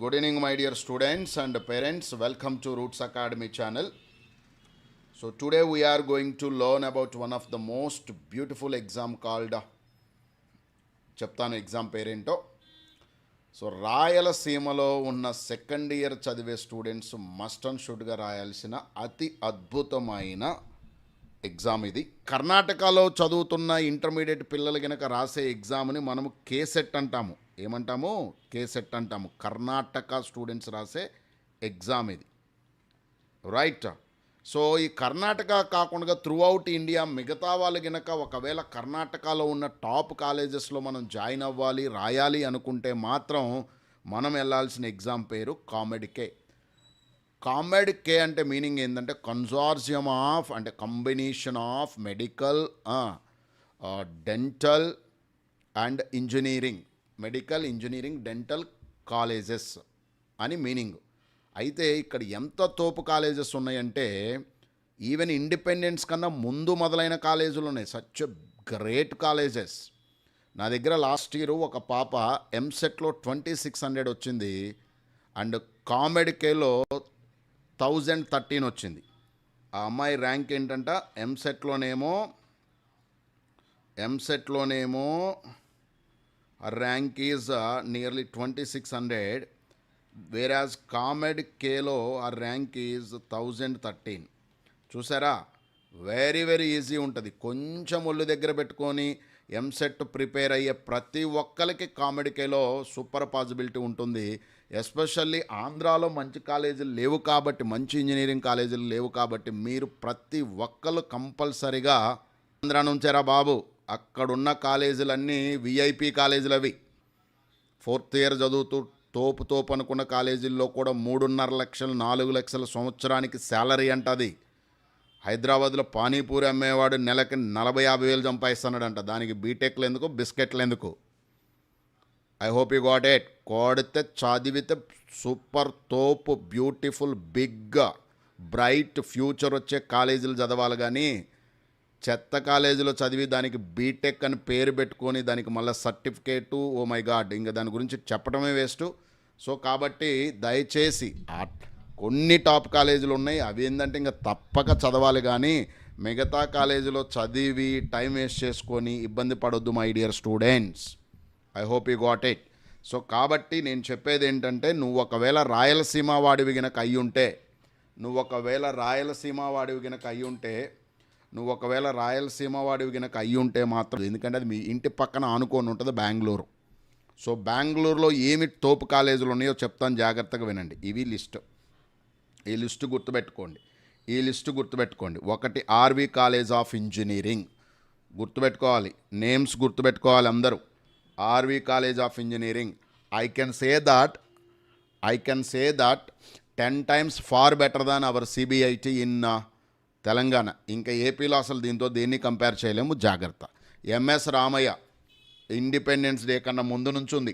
Good evening, my dear students and parents. Welcome to Roots Academy channel. So today we are going to learn about one of the most beautiful exam called చెప్తాను exam పేరేంటో. So రాయలసీమలో ఉన్న second year చదివే students must and షుడ్గా రాయాల్సిన అతి అద్భుతమైన exam ఇది. కర్ణాటకలో చదువుతున్న ఇంటర్మీడియట్ పిల్లలు కనుక రాసే ఎగ్జామ్ని మనము కేసెట్ అంటాము. ఏమంటాము? కేసెట్ అంటాము. కర్ణాటక స్టూడెంట్స్ రాసే ఎగ్జామ్ ఇది, రైట్. సో ఈ కర్ణాటక కాకుండా త్రూ అవుట్ ఇండియా మిగతా వాళ్ళు కనుక ఒకవేళ కర్ణాటకలో ఉన్న టాప్ కాలేజెస్లో మనం జాయిన్ అవ్వాలి, రాయాలి అనుకుంటే మాత్రం మనం వెళ్ళాల్సిన ఎగ్జామ్ పేరు కామెడ్-కే. కామెడ్-కే అంటే మీనింగ్ ఏంటంటే కన్సార్జియం ఆఫ్, అంటే combination of medical, dental and engineering, medical, engineering, dental colleges అని మీనింగ్. అయితే ఇక్కడ ఎంత తోపు కాలేజెస్ ఉన్నాయంటే ఈవెన్ ఇండిపెండెన్స్ కన్నా ముందు మొదలైన కాలేజీలు ఉన్నాయి. Such great colleges. నా దగ్గర లాస్ట్ ఇయర్ ఒక పాప ఎంసెట్లో 2600 వచ్చింది అండ్ కామెడ్-కేలో 1013 వచ్చింది. ఆ అమ్మాయి ర్యాంక్ ఏంటంట, ఎంసెట్లోనేమో ర్యాంక్ ఈజ్ నియర్లీ 2600, వేరాజ్ కామెడ్-కేలో ఆ ర్యాంక్ ఈజ్ 1013. చూసారా? వెరీ వెరీ ఈజీ ఉంటుంది. కొంచెం ఒళ్ళు దగ్గర పెట్టుకొని ఎంసెట్ ప్రిపేర్ అయ్యే ప్రతి ఒక్కరికి కామెడ్-కేలో సూపర్ పాసిబిలిటీ ఉంటుంది. ఎస్పెషల్లీ ఆంధ్రాలో మంచి కాలేజీలు లేవు కాబట్టి, మంచి ఇంజనీరింగ్ కాలేజీలు లేవు కాబట్టి మీరు ప్రతి ఒక్కరు కంపల్సరిగా ఆంధ్రా నుంచేరా బాబు, అక్కడున్న కాలేజీలన్నీ విఐపి కాలేజీలు. అవి 4th ఇయర్ చదువుతూ తోపు అనుకున్న కాలేజీల్లో కూడా 3.5 లక్షలు 4 లక్షల సంవత్సరానికి శాలరీ అంటది. హైదరాబాద్లో పానీపూరి అమ్మేవాడు నెలకి 40-50 వేలు సంపాదిస్తున్నాడంట. దానికి బీటెక్లు ఎందుకు, బిస్కెట్లు ఎందుకు? I hope you got it. కొడితే చదివితే సూపర్ తోపు బ్యూటిఫుల్ బిగ్ బ్రైట్ ఫ్యూచర్ వచ్చే కాలేజీలు చదవాలి, కానీ చెత్త కాలేజీలో చదివి దానికి బీటెక్ అని పేరు పెట్టుకొని దానికి మళ్ళీ సర్టిఫికేటు, ఓ మై గాడ్, ఇంకా దాని గురించి చెప్పడమే వేస్ట్. సో కాబట్టి దయచేసి కొన్ని టాప్ కాలేజీలు ఉన్నాయి, అవి ఏంటంటే ఇంకా తప్పక చదవాలి, కానీ మిగతా కాలేజీలో చదివి టైం వేస్ట్ చేసుకొని ఇబ్బంది పడొద్దు my dear students. I hope you got it. So కాబట్టి నేను చెప్పేది ఏంటంటే, నువ్వు ఒకవేళ రాయలసీమ వాడివి గనక అయ్యుంటే మాత్రం, ఎందుకంటే అది మీ ఇంటి పక్కన ఆనుకొని ఉంటుంది బెంగళూరు. సో బెంగళూరులో ఏమి తోపు కాలేజీలు ఉన్నాయో చెప్తాను, జాగ్రత్తగా వినండి. ఇవి ఈ లిస్టు గుర్తుపెట్టుకోండి. ఒకటి ఆర్వి కాలేజ్ ఆఫ్ ఇంజనీరింగ్, గుర్తుపెట్టుకోవాలి, నేమ్స్ గుర్తుపెట్టుకోవాలి అందరూ. RV College of Engineering, I can say that 10 times far better than our CBIT in Telangana. ఇంకా ఏపీలో అసలు దీంతో దేన్ని కంపేర్ చేయలేము, జాగ్రత్త. ఎంఎస్ రామయ్య ఇండిపెండెన్స్ డే కన్నా ముందు నుంచి ఉంది.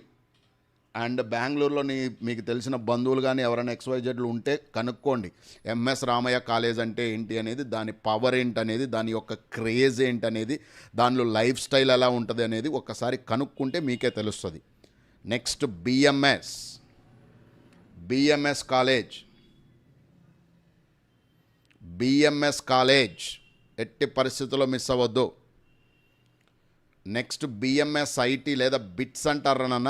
అండ్ బెంగళూరులో మీకు తెలిసిన బంధువులు కానీ ఎవరైనా XYZలు ఉంటే కనుక్కోండి, ఎంఎస్ రామయ్య కాలేజ్ అంటే ఏంటి అనేది, దాని పవర్ ఏంటనేది, దాని యొక్క క్రేజ్ ఏంటనేది, దానిలో లైఫ్ స్టైల్ ఎలా ఉంటుంది అనేది ఒకసారి కనుక్కుంటే మీకే తెలుస్తుంది. నెక్స్ట్ బిఎంఎస్ కాలేజ్ ఎట్టి పరిస్థితుల్లో మిస్ అవ్వద్దు. నెక్స్ట్ బిఎంఎస్ ఐటీ లేదా బిట్స్ అంటారు నాన్న,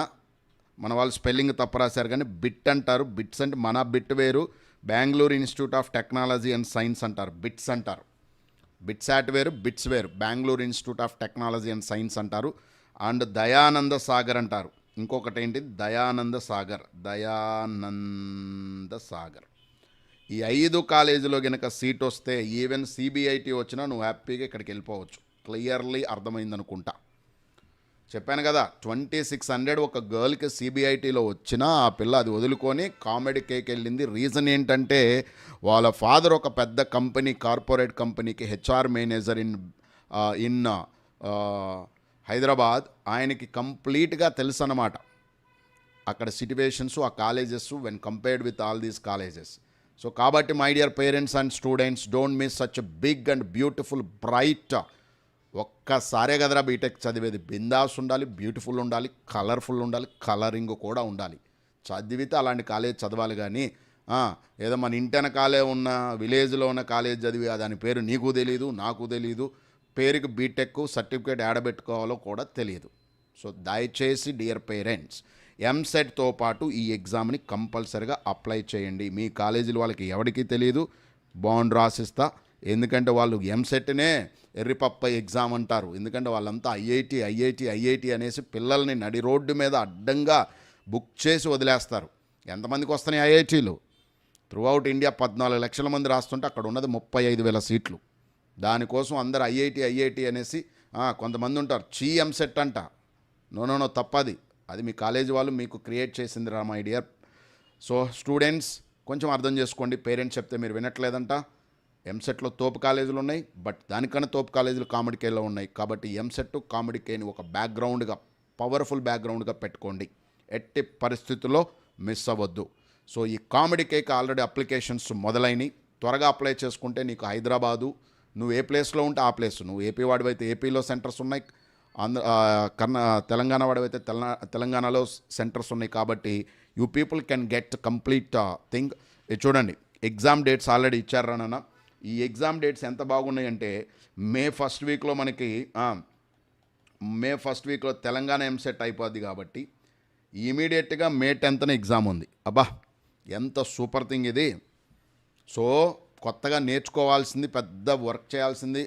మన వాళ్ళు స్పెల్లింగ్ తప్పు రాశారు కానీ బిట్ అంటారు. బిట్స్ అంటే మన బిట్ వేరు, Bengaluru institute of technology and science అంటారు, బిట్స్ అంటారు. బిట్సాట్ వేరు, బిట్స్ వేరు. Bengaluru institute of technology and science అంటారు. అండ్ దయానంద సాగర్ అంటారు. ఇంకొకటి ఏంటి, దయానంద సాగర్. ఈ 5 కాలేజీలో కనుక సీట్ వస్తే ఈవెన్ సిబిఐటి వచ్చినా నువ్వు హ్యాపీగా ఇక్కడికి వెళ్ళిపోవచ్చు. క్లియర్లీ అర్థమైందనుకుంటా. చెప్పాను కదా, 2600 ఒక గర్ల్కి సిబిఐటిలో వచ్చినా ఆ పిల్ల అది వదులుకొని కామెడ్-కేకి వెళ్ళింది. రీజన్ ఏంటంటే వాళ్ళ ఫాదర్ ఒక పెద్ద కంపెనీ, కార్పొరేట్ కంపెనీకి హెచ్ఆర్ మేనేజర్ ఇన్ హైదరాబాద్. ఆయనకి కంప్లీట్గా తెలుసు అన్నమాట అక్కడ సిట్యువేషన్స్, ఆ colleges when compared with all these colleges. So కాబట్టి my dear parents and students, don't miss such big and beautiful bright. ఒక్కసారే కదరా బీటెక్ చదివేది. బిందాస్ ఉండాలి, బ్యూటిఫుల్ ఉండాలి, కలర్ఫుల్ ఉండాలి, కలరింగ్ కూడా ఉండాలి. చదివితే అలాంటి కాలేజ్ చదవాలి కానీ ఏదో మన ఇంటి వెనకాలే ఉన్న విలేజ్లో ఉన్న కాలేజ్ చదివి దాని పేరు నీకు తెలీదు, నాకు తెలీదు, పేరుకి బీటెక్ సర్టిఫికేట్ ఆడబెట్టుకోవాలో కూడా తెలియదు. సో దయచేసి డియర్ పేరెంట్స్, ఎంసెట్తో పాటు ఈ ఎగ్జామ్ని కంపల్సరిగా అప్లై చేయండి. మీ కాలేజీల వాళ్ళకి ఎవరికీ తెలియదు, బాండ్ రాసిస్తా. ఎందుకంటే వాళ్ళు ఎంసెట్నే ఎర్రిపప్ప ఎగ్జామ్ అంటారు. ఎందుకంటే వాళ్ళంతా ఐఐటి అనేసి పిల్లల్ని నడి రోడ్డు మీద అడ్డంగా బుక్ చేసి వదిలేస్తారు. ఎంతమందికి వస్తున్నాయి ఐఐటీలు? త్రూఅవుట్ ఇండియా 14 లక్షల మంది రాస్తుంటే అక్కడ ఉన్నది 35,000 సీట్లు. దానికోసం అందరు ఐఐటి అనేసి కొంతమంది ఉంటారు. ఎంసెట్ అంట. నో తప్పది. అది మీ కాలేజీ వాళ్ళు మీకు క్రియేట్ చేసింది రా మై డియర్. సో స్టూడెంట్స్ కొంచెం అర్థం చేసుకోండి. పేరెంట్స్ చెప్తే మీరు వినట్లేదంట. ఎంసెట్లో తోపు కాలేజీలు ఉన్నాయి, బట్ దానికన్నా తోపు కాలేజీలు కామెడీ కేలో ఉన్నాయి. కాబట్టి ఎంసెట్ కామెడీ కేని ఒక బ్యాక్గ్రౌండ్గా, పవర్ఫుల్ బ్యాక్గ్రౌండ్గా పెట్టుకోండి. ఎట్టి పరిస్థితుల్లో మిస్ అవ్వద్దు. సో ఈ కామెడీ కేక్ ఆల్రెడీ అప్లికేషన్స్ మొదలైనవి. త్వరగా అప్లై చేసుకుంటే నీకు హైదరాబాదు, నువ్వు ఏ ప్లేస్లో ఉంటే ఆ ప్లేస్, నువ్వు ఏపీ వాడివైతే ఏపీలో సెంటర్స్ ఉన్నాయి, తెలంగాణ వాడివైతే తెలంగాణలో సెంటర్స్ ఉన్నాయి. కాబట్టి you people can get complete thing. ఇది చూడండి, ఎగ్జామ్ డేట్స్ ఆల్రెడీ ఇచ్చారా నాన్న. ఈ ఎగ్జామ్ డేట్స్ ఎంత బాగున్నాయంటే మే ఫస్ట్ వీక్లో తెలంగాణ ఎంసెట్ అయిపోద్ది. కాబట్టి ఇమీడియట్గా మే 10th ఎగ్జామ్ ఉంది. అబ్బా ఎంత సూపర్ థింగ్ ఇది. సో కొత్తగా నేర్చుకోవాల్సింది, పెద్ద వర్క్ చేయాల్సింది,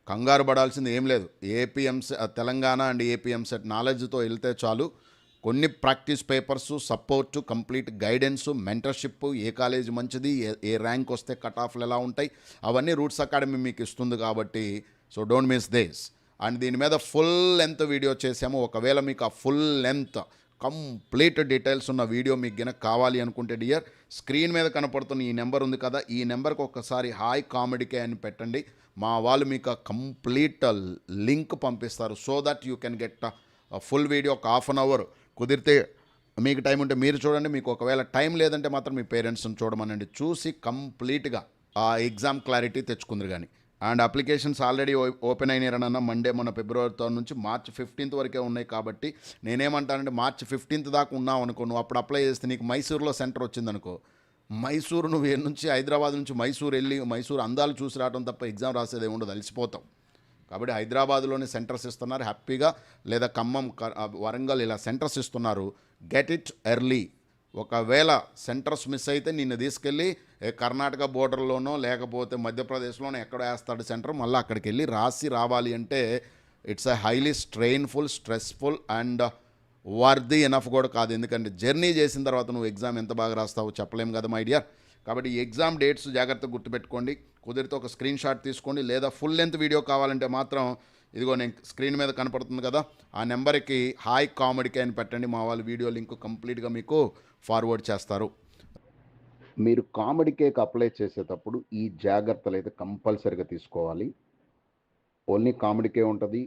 కంగారు పడాల్సింది ఏం లేదు. తెలంగాణ అండ్ ఏపీ ఎంసెట్ నాలెడ్జ్తో వెళ్తే చాలు. కొన్ని practice papers, support, complete guidance, mentorship, ఏ కాలేజ్ మంచిది, ఏ ర్యాంక్ వస్తే కట్ ఆఫ్లు ఎలా ఉంటాయి, అవన్నీ రూట్స్ అకాడమీ మీకు ఇస్తుంది. కాబట్టి so don't miss this. And దీని మీద ఫుల్ లెంత్ వీడియో చేసాము. ఒకవేళ మీకు ఆ ఫుల్ లెంత్ కంప్లీట్ డీటెయిల్స్ ఉన్న వీడియో మీకు గినక కావాలి అనుకుంటే డియర్, స్క్రీన్ మీద కనపడుతున్న ఈ నెంబర్ ఉంది కదా, ఈ నెంబర్కి ఒక్కసారి హాయ్ కామెడీకే అని పెట్టండి. మా వాళ్ళు మీకు కంప్లీట్ లింక్ పంపిస్తారు. So that you can get full video. ఒక హాఫ్ అన్ అవర్ కుదిరితే మీకు టైం ఉంటే మీరు చూడండి. మీకు ఒకవేళ టైం లేదంటే మాత్రం మీ పేరెంట్స్ని చూడమనండి. చూసి కంప్లీట్గా ఆ ఎగ్జామ్ క్లారిటీ తెచ్చుకుందరు కానీ. అండ్ అప్లికేషన్స్ ఆల్రెడీ ఓపెన్ అయినారన్న మండే, మన ఫిబ్రవరి 3 నుంచి మార్చ్ 15th వరకే ఉన్నాయి. కాబట్టి నేనేమంటానంటే మార్చ్ 15th దాకా ఉన్నావు అనుకో, నువ్వు అప్పుడు అప్లై చేస్తే నీకు మైసూరులో సెంటర్ వచ్చిందనుకో, మైసూరు నువ్వు నుంచి హైదరాబాద్ నుంచి మైసూరు వెళ్ళి మైసూరు అందాలు చూసి రావడం తప్ప ఎగ్జామ్ రాసేది ఉండదు, అలసిపోతాం. కాబట్టి హైదరాబాద్లోనే సెంటర్స్ ఇస్తున్నారు హ్యాపీగా, లేదా ఖమ్మం, వరంగల్ ఇలా సెంటర్స్ ఇస్తున్నారు. Get it early. ఒకవేళ సెంటర్స్ మిస్ అయితే నిన్ను తీసుకెళ్ళి కర్ణాటక బోర్డర్లోనో లేకపోతే మధ్యప్రదేశ్లోనో ఎక్కడో వేస్తాడు సెంటర్. మళ్ళీ అక్కడికి వెళ్ళి రాసి రావాలి అంటే it's a highly strainful, stressful and worthy enough కూడా కాదు. ఎందుకంటే జర్నీ చేసిన తర్వాత నువ్వు ఎగ్జామ్ ఎంత బాగా రాస్తావో చెప్పలేము కదా మై డియర్. కాబట్టి ఈ ఎగ్జామ్ డేట్స్ జాగ్రత్తగా గుర్తుపెట్టుకోండి. కుదిరితే ఒక స్క్రీన్ షాట్ తీసుకోండి, లేదా ఫుల్ లెంత్ వీడియో కావాలంటే మాత్రం ఇదిగో నేను స్క్రీన్ మీద కనపడుతుంది కదా, ఆ నెంబర్కి హాయ్ కామెడీకి అని పెట్టండి. మా వాళ్ళు వీడియో లింక్ కంప్లీట్గా మీకు ఫార్వర్డ్ చేస్తారు. మీరు కామెడీ కేక్ అప్లై చేసేటప్పుడు ఈ జాగ్రత్తలు అయితే కంపల్సరీగా తీసుకోవాలి. ఓన్లీ కామెడీ కే ఉంటుంది,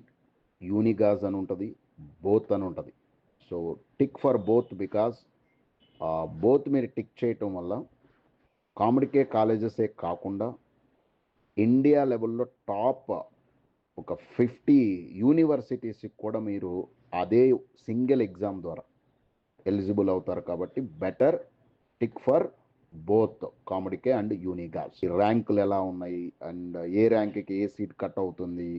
యూనిగాజ్ అని ఉంటుంది, బోత్ అని ఉంటుంది. So tick for both, because both మీరు టిక్ చేయటం వల్ల కామెడీ కే కాలేజెసే కాకుండా ఇండియా లెవెల్లో టాప్ ఒక 50 యూనివర్సిటీస్కి కూడా మీరు అదే సింగిల్ ఎగ్జామ్ ద్వారా ఎలిజిబుల్ అవుతారు. కాబట్టి better tick for both COMEDK and UniGauge. ఈ ర్యాంకులు ఎలా ఉన్నాయి అండ్ ఏ ర్యాంక్కి ఏ సీట్ కట్ అవుతుంది,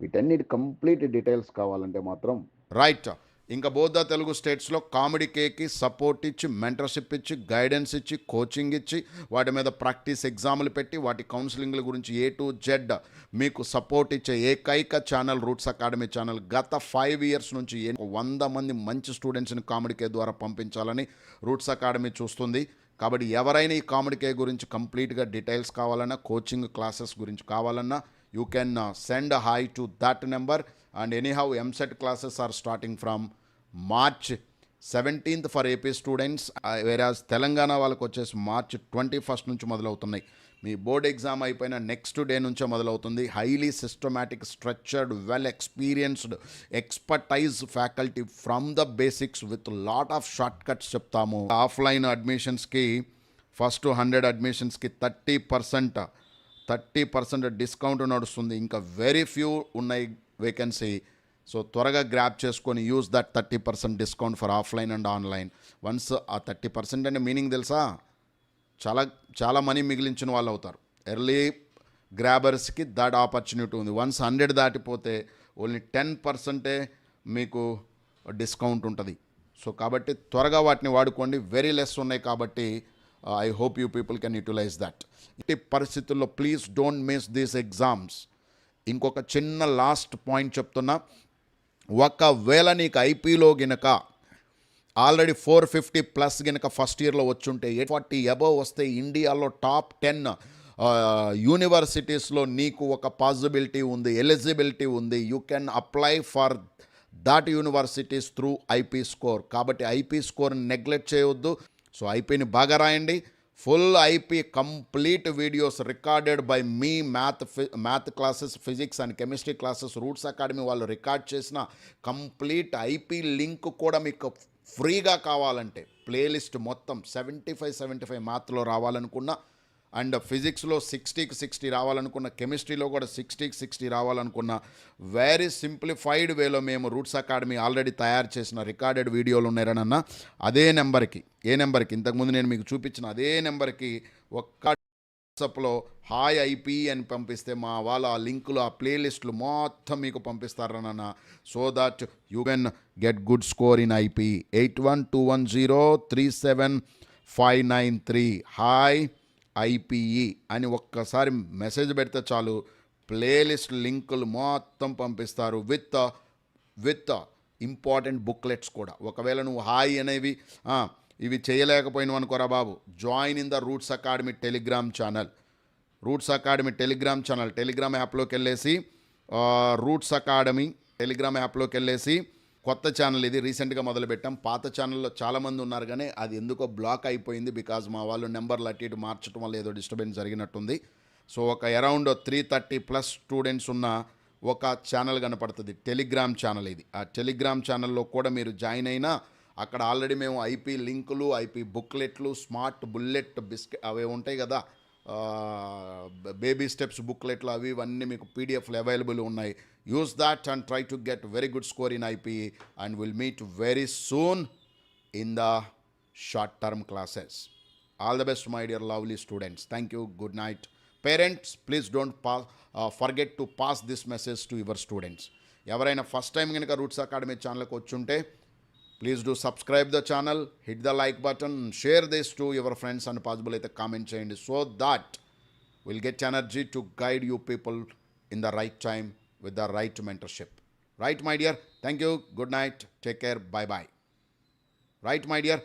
వీటన్నిటి కంప్లీట్ డీటెయిల్స్ కావాలంటే మాత్రం రైట్. ఇంకా బోధ తెలుగు స్టేట్స్లో కామెడీ కేకి సపోర్ట్ ఇచ్చి, మెంటర్షిప్ ఇచ్చి, గైడెన్స్ ఇచ్చి, కోచింగ్ ఇచ్చి, వాటి మీద ప్రాక్టీస్ ఎగ్జాములు పెట్టి, వాటి కౌన్సిలింగ్ల గురించి A to Z మీకు సపోర్ట్ ఇచ్చే ఏకైక ఛానల్ రూట్స్ అకాడమీ ఛానల్. గత 5 years నుంచి 100 మంది మంచి స్టూడెంట్స్ని కామెడీ కే ద్వారా పంపించాలని రూట్స్ అకాడమీ చూస్తుంది. కాబట్టి ఎవరైనా ఈ కామెడీ కే గురించి కంప్లీట్గా డీటెయిల్స్ కావాలన్నా, కోచింగ్ క్లాసెస్ గురించి కావాలన్నా, you can send hi to that number. And anyhow, MSET classes are starting from March 17th for AP students, whereas Telangana వాళ్ళకి వచ్చేసి March 21st నుంచి మొదలవుతున్నాయి. మీ బోర్డ్ ఎగ్జామ్ అయిపోయిన నెక్స్ట్ డే నుంచే మొదలవుతుంది. Highly systematic, structured, well experienced, expertise faculty from the basics with lot of short cuts చెప్తాము. Offline అడ్మిషన్స్కి first 100 అడ్మిషన్స్కి 30% discount నడుస్తుంది. ఇంకా very few ఉన్నాయి వేకెన్సీ. సో త్వరగా గ్రాప్ చేసుకొని use that 30% discount for offline and online. Once ఆ 30% అంటే meaning తెలుసా? చాలా చాలా మనీ మిగిలించిన వాళ్ళు అవుతారు. ఎర్లీ గ్రాబర్స్కి దట్ ఆపర్చునిటీ ఉంది. వన్స్ 100 దాటిపోతే ఓన్లీ 10% మీకు డిస్కౌంట్ ఉంటుంది. సో కాబట్టి త్వరగా వాటిని వాడుకోండి. వెరీ లెస్ ఉన్నాయి కాబట్టి I hope you people can utilise that. ఇట్టి పరిస్థితుల్లో please don't miss these exams. ఇంకొక చిన్న లాస్ట్ పాయింట్ చెప్తున్నా. ఒకవేళ నీకు ఐపీలో గినక ఆల్రెడీ 450 ప్లస్ గినక ఫస్ట్ ఇయర్లో వచ్చుంటే 840 అబవ్ వస్తే ఇండియాలో టాప్ 10 యూనివర్సిటీస్లో నీకు ఒక పాసిబిలిటీ ఉంది, ఎలిజిబిలిటీ ఉంది. You can apply for that universities through IP score. కాబట్టి ఐపీ స్కోర్ని నెగ్లెక్ట్ చేయవద్దు. సో ఐపీని బాగా రాయండి. Full IP complete videos recorded by me math classes, physics and chemistry classes roots academy వాళ్ళు రికార్డ్ చేసిన కంప్లీట్ ఐపీ లింక్ కూడా మీకు ఫ్రీగా కావాలంటే ప్లేలిస్ట్ మొత్తం 75 మ్యాథ్లో రావాలనుకున్నా, అండ్ ఫిజిక్స్లో 60కి 60 రావాలనుకున్న, కెమిస్ట్రీలో కూడా 60కి 60 రావాలనుకున్న వెరీ సింప్లిఫైడ్ వేలో మేము రూట్స్ అకాడమీ ఆల్రెడీ తయారు చేసిన రికార్డెడ్ వీడియోలు ఉన్నారనన్నా అదే నెంబర్కి, ఏ నెంబర్కి ఇంతకుముందు నేను మీకు చూపించిన అదే నెంబర్కి ఒక్క వాట్సాప్లో హాయ్ ఐపీ అని పంపిస్తే మా వాళ్ళు ఆ లింకులు, ఆ ప్లేలిస్టులు మొత్తం మీకు పంపిస్తారనన్న. So that you can get good score in IP. 8121037593 hi IPE అని ఒక్కసారి మెసేజ్ పెడితే చాలు, ప్లేలిస్ట్ లింకులు మొత్తం పంపిస్తారు విత్ ఇంపార్టెంట్ బుక్లెట్స్ కూడా. ఒకవేళ నువ్వు హాయ్ అనేవి ఇవి చేయలేకపోయినావు అనుకోరా బాబు, join in the Roots Academy Telegram channel. Roots Academy Telegram channel Telegram యాప్లోకి వెళ్ళేసి రూట్స్ అకాడమీ టెలిగ్రామ్ యాప్లోకి వెళ్ళేసి కొత్త ఛానల్ ఇది రీసెంట్గా మొదలుపెట్టాం. పాత ఛానల్లో చాలామంది ఉన్నారు కానీ అది ఎందుకో బ్లాక్ అయిపోయింది. బికాజ్ మా వాళ్ళు నెంబర్లు అటు ఇటు మార్చడం వల్ల ఏదో డిస్టర్బెన్స్ జరిగినట్టుంది. సో ఒక అరౌండ్ 330 ప్లస్ స్టూడెంట్స్ ఉన్న ఒక ఛానల్ కనపడుతుంది, టెలిగ్రామ్ ఛానల్ ఇది. ఆ టెలిగ్రామ్ ఛానల్లో కూడా మీరు జాయిన్ అయినా అక్కడ ఆల్రెడీ మేము ఐపీ లింకులు, ఐపీ బుక్లెట్లు, స్మార్ట్ బుల్లెట్ బిస్కెట్ అవి ఉంటాయి కదా, బేబీ స్టెప్స్ బుక్లెట్లు అవి ఇవన్నీ మీకు పీడిఎఫ్లు అవైలబుల్ ఉన్నాయి. Use that and try to get very good score in IP and will meet very soon in the short term classes. All the best my dear lovely students. Thank you. Good night. Parents please don't forget to pass this message to your students. ఎవరైనా first time కనుక roots academy ఛానల్కి వచ్చుంటే please do subscribe the channel, hit the like button, share this to your friends and possible అయితే comment చేయండి. So that will get energy to guide you people in the right time with the right mentorship. Right, my dear? Thank you. Good night. Take care. Bye-bye. Right, my dear?